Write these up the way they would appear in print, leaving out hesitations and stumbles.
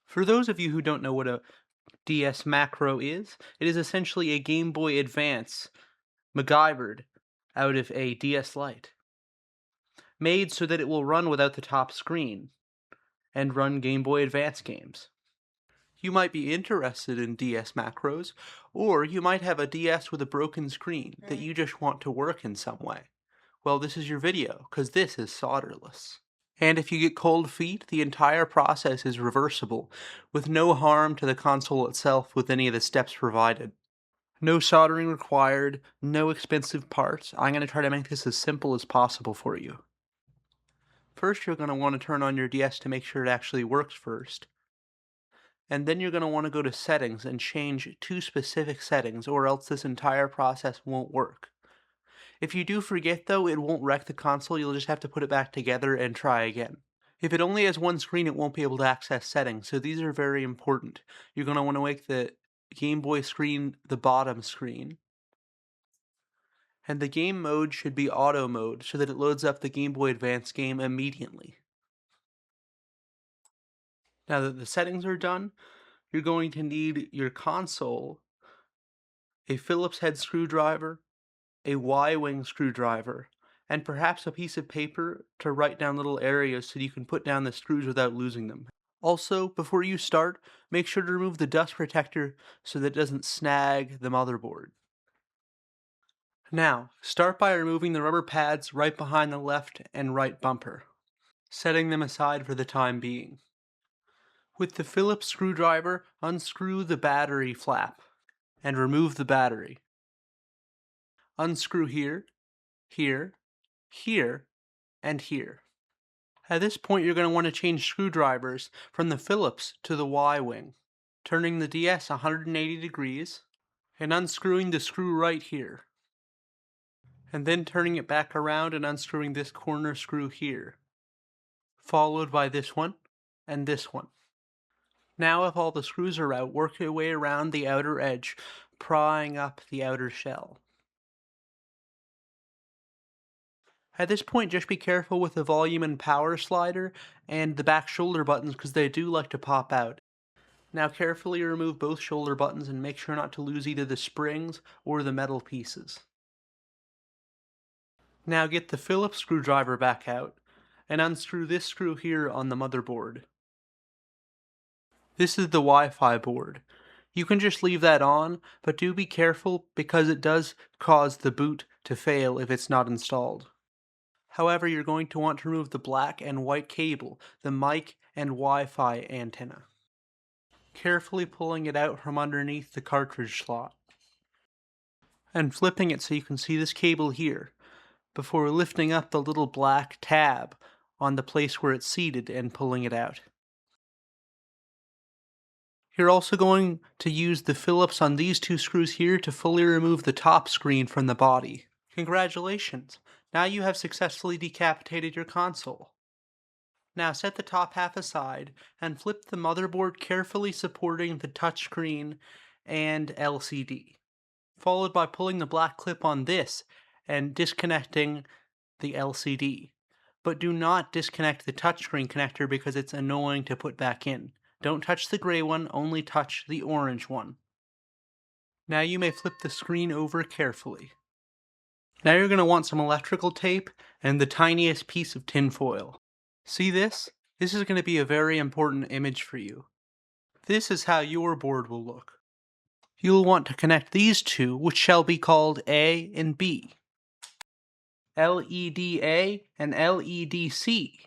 For those of you who don't know what a DS macro is, it is essentially a Game Boy Advance MacGyvered out of a DS Lite, made so that it will run without the top screen and run Game Boy Advance games. You might be interested in DS macros, or you might have a DS with a broken screen that you just want to work in some way. Well, this is your video, because this is solderless. And if you get cold feet, the entire process is reversible, with no harm to the console itself with any of the steps provided. No soldering required, no expensive parts. I'm going to try to make this as simple as possible for you. First, you're going to want to turn on your DS to make sure it actually works first. And then you're going to want to go to settings and change two specific settings, or else this entire process won't work. If you do forget though, it won't wreck the console, you'll just have to put it back together and try again. If it only has one screen, it won't be able to access settings, so these are very important. You're going to want to make the Game Boy screen the bottom screen. And the game mode should be auto mode, so that it loads up the Game Boy Advance game immediately. Now that the settings are done, you're going to need your console, a Phillips head screwdriver, a Y-wing screwdriver, and perhaps a piece of paper to write down little areas so you can put down the screws without losing them. Also, before you start, make sure to remove the dust protector so that it doesn't snag the motherboard. Now, start by removing the rubber pads right behind the left and right bumper, setting them aside for the time being. With the Phillips screwdriver, unscrew the battery flap and remove the battery. Unscrew here, here, here, and here. At this point, you're going to want to change screwdrivers from the Phillips to the Y-wing, turning the DS 180 degrees and unscrewing the screw right here, and then turning it back around and unscrewing this corner screw here, followed by this one and this one. Now if all the screws are out, work your way around the outer edge, prying up the outer shell. At this point, just be careful with the volume and power slider and the back shoulder buttons because they do like to pop out. Now carefully remove both shoulder buttons and make sure not to lose either the springs or the metal pieces. Now get the Phillips screwdriver back out and unscrew this screw here on the motherboard. This is the Wi-Fi board. You can just leave that on, but do be careful because it does cause the boot to fail if it's not installed. However, you're going to want to remove the black and white cable, the mic and Wi-Fi antenna, carefully pulling it out from underneath the cartridge slot, and flipping it so you can see this cable here, before lifting up the little black tab on the place where it's seated and pulling it out. You're also going to use the Phillips on these two screws here to fully remove the top screen from the body. Congratulations! Now you have successfully decapitated your console. Now set the top half aside and flip the motherboard carefully supporting the touchscreen and LCD, followed by pulling the black clip on this and disconnecting the LCD. But do not disconnect the touchscreen connector because it's annoying to put back in. Don't touch the gray one, only touch the orange one. Now you may flip the screen over carefully. Now you're going to want some electrical tape and the tiniest piece of tin foil. See this? This is going to be a very important image for you. This is how your board will look. You'll want to connect these two, which shall be called A and B. LED-A and LED-C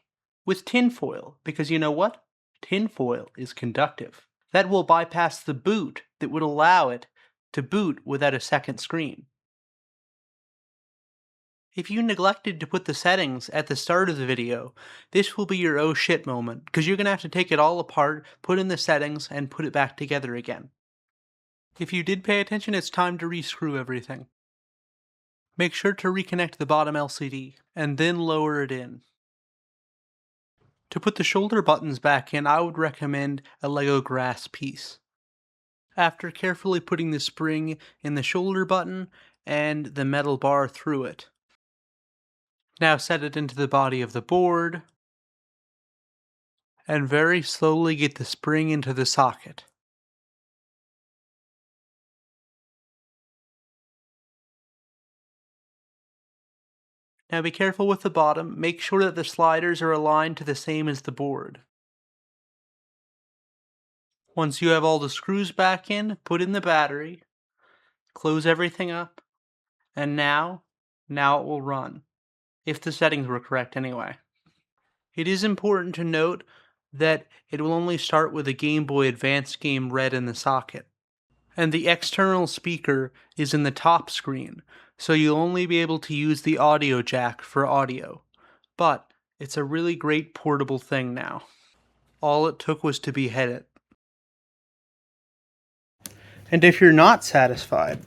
with tinfoil, because you know what? Tinfoil is conductive. That will bypass the boot that would allow it to boot without a second screen. If you neglected to put the settings at the start of the video, this will be your oh shit moment, because you're going to have to take it all apart, put in the settings, and put it back together again. If you did pay attention, it's time to rescrew everything. Make sure to reconnect the bottom LCD, and then lower it in. To put the shoulder buttons back in, I would recommend a Lego grass piece. After carefully putting the spring in the shoulder button and the metal bar through it. Now set it into the body of the board, and very slowly get the spring into the socket. Now be careful with the bottom, make sure that the sliders are aligned to the same as the board. Once you have all the screws back in, put in the battery, close everything up, and now it will run. If the settings were correct anyway. It is important to note that it will only start with a Game Boy Advance game red in the socket. And the external speaker is in the top screen, so you'll only be able to use the audio jack for audio. But it's a really great portable thing now. All it took was to behead it. And if you're not satisfied,